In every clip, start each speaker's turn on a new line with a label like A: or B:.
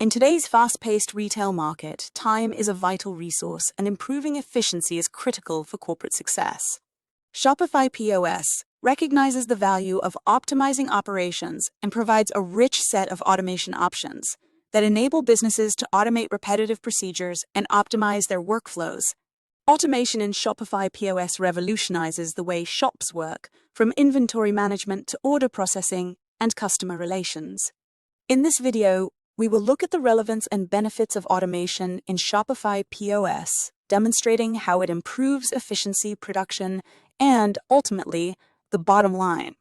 A: In today's fast-paced retail market, time is a vital resource and improving efficiency is critical for corporate success. Shopify POS recognizes the value of optimizing operations and provides a rich set of automation options that enable businesses to automate repetitive procedures and optimize their workflows. Automation in Shopify POS revolutionizes the way shops work, from inventory management to order processing and customer relations. In this video, we will look at the relevance and benefits of automation in Shopify POS, demonstrating how it improves efficiency, production, and, ultimately, the bottom line.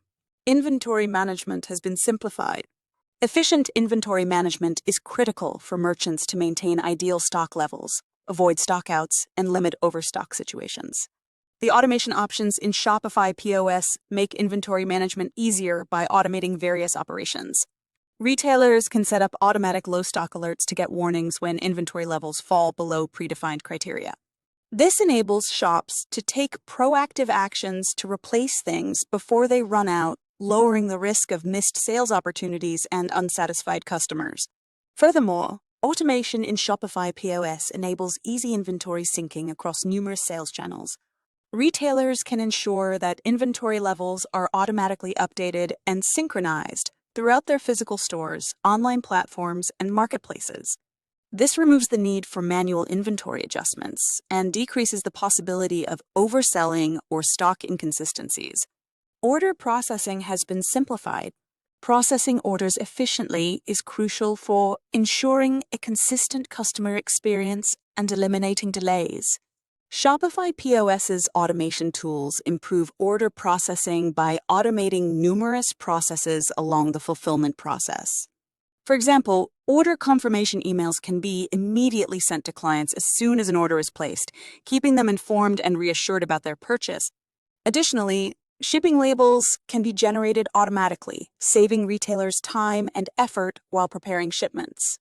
A: Inventory management has been simplified. Efficient inventory management is critical for merchants to maintain ideal stock levels, avoid stockouts, and limit overstock situations. The automation options in Shopify POS make inventory management easier by automating various operations. Retailers can set up automatic low stock alerts to get warnings when inventory levels fall below predefined criteria. This enables shops to take proactive actions to replace things before they run out, lowering the risk of missed sales opportunities and unsatisfied customers. Furthermore, automation in Shopify POS enables easy inventory syncing across numerous sales channels. Retailers can ensure that inventory levels are automatically updated and synchronized throughout their physical stores, online platforms, and marketplaces. This removes the need for manual inventory adjustments and decreases the possibility of overselling or stock inconsistencies. Order processing has been simplified. Processing orders efficiently is crucial for ensuring a consistent customer experience and eliminating delays. Shopify POS's automation tools improve order processing by automating numerous processes along the fulfillment process. For example, order confirmation emails can be immediately sent to clients as soon as an order is placed, keeping them informed and reassured about their purchase. Additionally, shipping labels can be generated automatically, saving retailers time and effort while preparing shipments.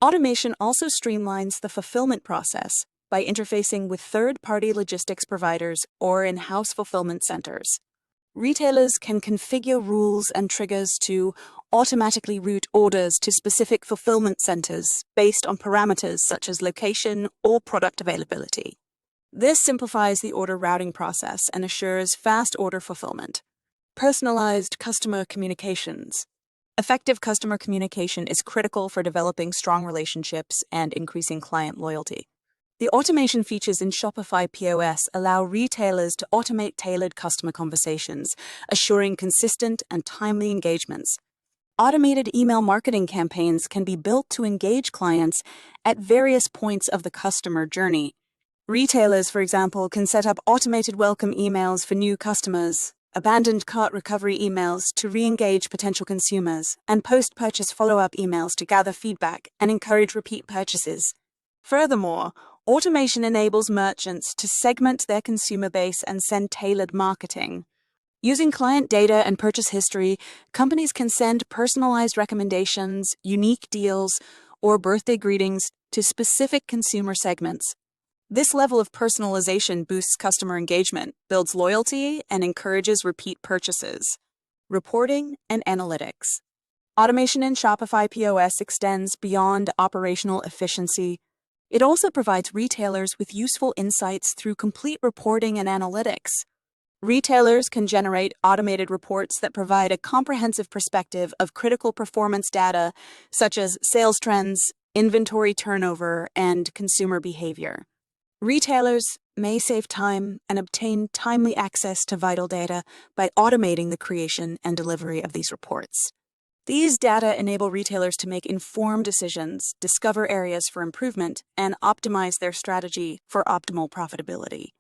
A: Automation also streamlines the fulfillment process by interfacing with third-party logistics providers or in-house fulfillment centers. Retailers can configure rules and triggers to automatically route orders to specific fulfillment centers based on parameters such as location or product availability. This simplifies the order routing process and assures fast order fulfillment. Personalized customer communications. Effective customer communication is critical for developing strong relationships and increasing client loyalty. The automation features in Shopify POS allow retailers to automate tailored customer conversations, assuring consistent and timely engagements. Automated email marketing campaigns can be built to engage clients at various points of the customer journey. Retailers, for example, can set up automated welcome emails for new customers, abandoned cart recovery emails to re-engage potential consumers, and post-purchase follow-up emails to gather feedback and encourage repeat purchases. Furthermore, automation enables merchants to segment their consumer base and send tailored marketing. Using client data and purchase history, companies can send personalized recommendations, unique deals, or birthday greetings to specific consumer segments. This level of personalization boosts customer engagement, builds loyalty, and encourages repeat purchases. Reporting and analytics. Automation in Shopify POS extends beyond operational efficiency. It also provides retailers with useful insights through complete reporting and analytics. Retailers can generate automated reports that provide a comprehensive perspective of critical performance data, such as sales trends, inventory turnover, and consumer behavior. Retailers may save time and obtain timely access to vital data by automating the creation and delivery of these reports. These data enable retailers to make informed decisions, discover areas for improvement, and optimize their strategy for optimal profitability.